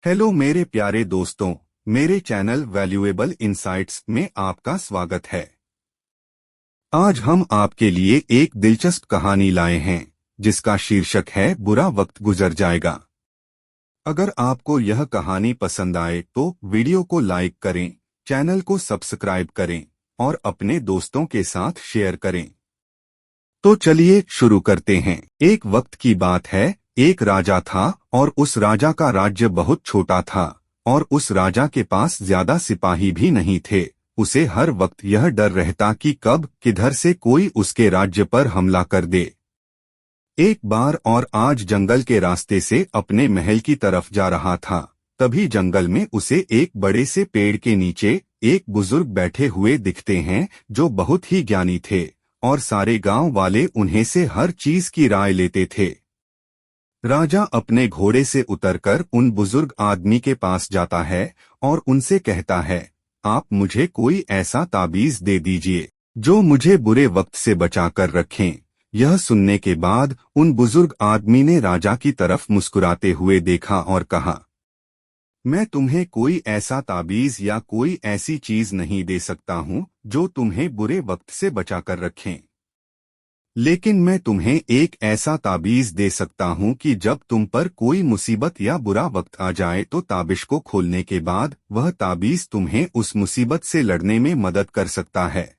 Hello मेरे प्यारे दोस्तों, मेरे चैनल वैल्यूएबल इंसाइट्स में आपका स्वागत है। आज हम आपके लिए एक दिलचस्प कहानी लाए हैं जिसका शीर्षक है बुरा वक्त गुजर जाएगा। अगर आपको यह कहानी पसंद आए तो वीडियो को लाइक करें, चैनल को सब्सक्राइब करें और अपने दोस्तों के साथ शेयर करें। तो चलिए शुरू करते हैं। एक वक्त की बात है, एक राजा था और उस राजा का राज्य बहुत छोटा था और उस राजा के पास ज्यादा सिपाही भी नहीं थे। उसे हर वक्त यह डर रहता कि कब किधर से कोई उसके राज्य पर हमला कर दे। एक बार और आज जंगल के रास्ते से अपने महल की तरफ जा रहा था। तभी जंगल में उसे एक बड़े से पेड़ के नीचे एक बुजुर्ग बैठे हुए दिखते हैं जो बहुत ही ज्ञानी थे और सारे गांव वाले उन्हें से हर चीज की राय लेते थे। राजा अपने घोड़े से उतरकर उन बुजुर्ग आदमी के पास जाता है और उनसे कहता है, आप मुझे कोई ऐसा ताबीज दे दीजिए जो मुझे बुरे वक्त से बचाकर रखें। यह सुनने के बाद उन बुजुर्ग आदमी ने राजा की तरफ मुस्कुराते हुए देखा और कहा, मैं तुम्हें कोई ऐसा ताबीज या कोई ऐसी चीज नहीं दे सकता हूँ जो तुम्हें बुरे वक्त से बचाकर रखें, लेकिन मैं तुम्हें एक ऐसा ताबीज दे सकता हूं कि जब तुम पर कोई मुसीबत या बुरा वक्त आ जाए तो ताबिश को खोलने के बाद वह ताबीज तुम्हें उस मुसीबत से लड़ने में मदद कर सकता है।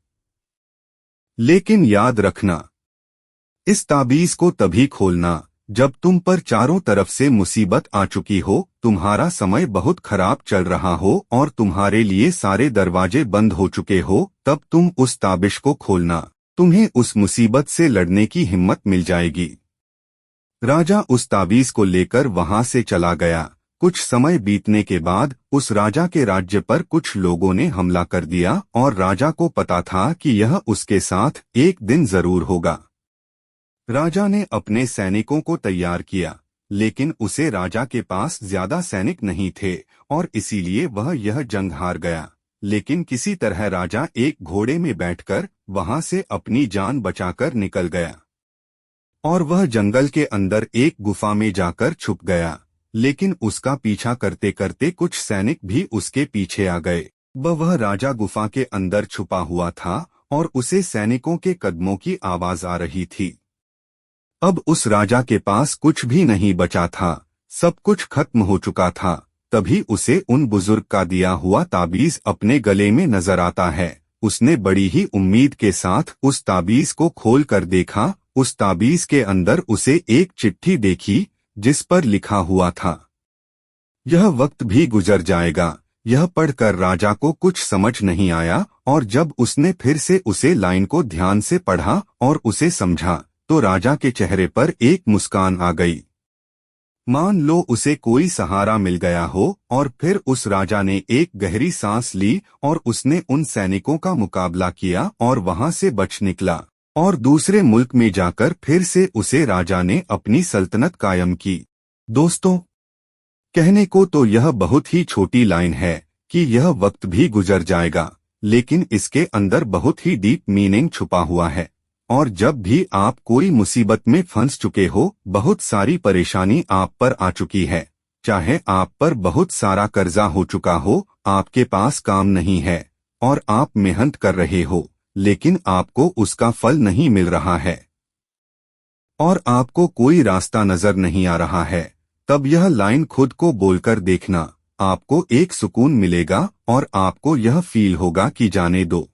लेकिन याद रखना, इस ताबीज को तभी खोलना जब तुम पर चारों तरफ से मुसीबत आ चुकी हो, तुम्हारा समय बहुत खराब चल रहा हो और तुम्हारे लिए सारे दरवाजे बंद हो चुके हो, तब तुम उस ताबिश को खोलना, तुम्हें उस मुसीबत से लड़ने की हिम्मत मिल जाएगी। राजा उस ताबीज को लेकर वहां से चला गया। कुछ समय बीतने के बाद उस राजा के राज्य पर कुछ लोगों ने हमला कर दिया और राजा को पता था कि यह उसके साथ एक दिन जरूर होगा। राजा ने अपने सैनिकों को तैयार किया, लेकिन उसे राजा के पास ज्यादा सैनिक नहीं थे और इसीलिए वह यह जंग हार गया। लेकिन किसी तरह राजा एक घोड़े में बैठकर वहां से अपनी जान बचाकर निकल गया और वह जंगल के अंदर एक गुफा में जाकर छुप गया। लेकिन उसका पीछा करते करते कुछ सैनिक भी उसके पीछे आ गए। वह राजा गुफा के अंदर छुपा हुआ था और उसे सैनिकों के कदमों की आवाज आ रही थी। अब उस राजा के पास कुछ भी नहीं बचा था, सब कुछ खत्म हो चुका था। तभी उसे उन बुजुर्ग का दिया हुआ ताबीज अपने गले में नजर आता है। उसने बड़ी ही उम्मीद के साथ उस ताबीज को खोल कर देखा। उस ताबीज के अंदर उसे एक चिट्ठी देखी जिस पर लिखा हुआ था, यह वक्त भी गुजर जाएगा। यह पढ़कर राजा को कुछ समझ नहीं आया और जब उसने फिर से उसे लाइन को ध्यान से पढ़ा और उसे समझा तो राजा के चेहरे पर एक मुस्कान आ गई। मान लो उसे कोई सहारा मिल गया हो। और फिर उस राजा ने एक गहरी सांस ली और उसने उन सैनिकों का मुकाबला किया और वहां से बच निकला और दूसरे मुल्क में जाकर फिर से उसे राजा ने अपनी सल्तनत कायम की। दोस्तों, कहने को तो यह बहुत ही छोटी लाइन है कि यह वक्त भी गुजर जाएगा, लेकिन इसके अंदर बहुत ही डीप मीनिंग छुपा हुआ है। और जब भी आप कोई मुसीबत में फंस चुके हो, बहुत सारी परेशानी आप पर आ चुकी है, चाहे आप पर बहुत सारा कर्जा हो चुका हो, आपके पास काम नहीं है और आप मेहनत कर रहे हो, लेकिन आपको उसका फल नहीं मिल रहा है और आपको कोई रास्ता नजर नहीं आ रहा है, तब यह लाइन खुद को बोलकर देखना, आपको एक सुकून मिलेगा और आपको यह फील होगा कि जाने दो,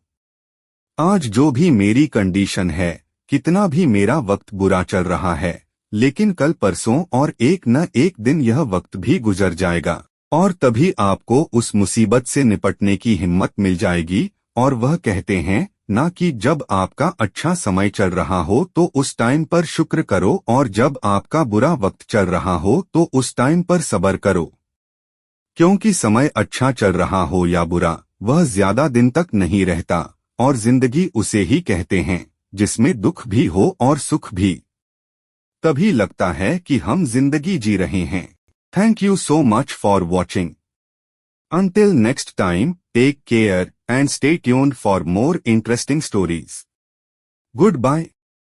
आज जो भी मेरी कंडीशन है, कितना भी मेरा वक्त बुरा चल रहा है, लेकिन कल परसों और एक न एक दिन यह वक्त भी गुजर जाएगा और तभी आपको उस मुसीबत से निपटने की हिम्मत मिल जाएगी। और वह कहते हैं ना कि जब आपका अच्छा समय चल रहा हो तो उस टाइम पर शुक्र करो और जब आपका बुरा वक्त चल रहा हो तो उस टाइम पर सब्र करो, क्योंकि समय अच्छा चल रहा हो या बुरा, वह ज्यादा दिन तक नहीं रहता और जिंदगी उसे ही कहते हैं जिसमें दुख भी हो और सुख भी। तभी लगता है कि हम जिंदगी जी रहे हैं। Thank you so much for watching. Until next time, take care and stay tuned for more interesting stories. Good bye.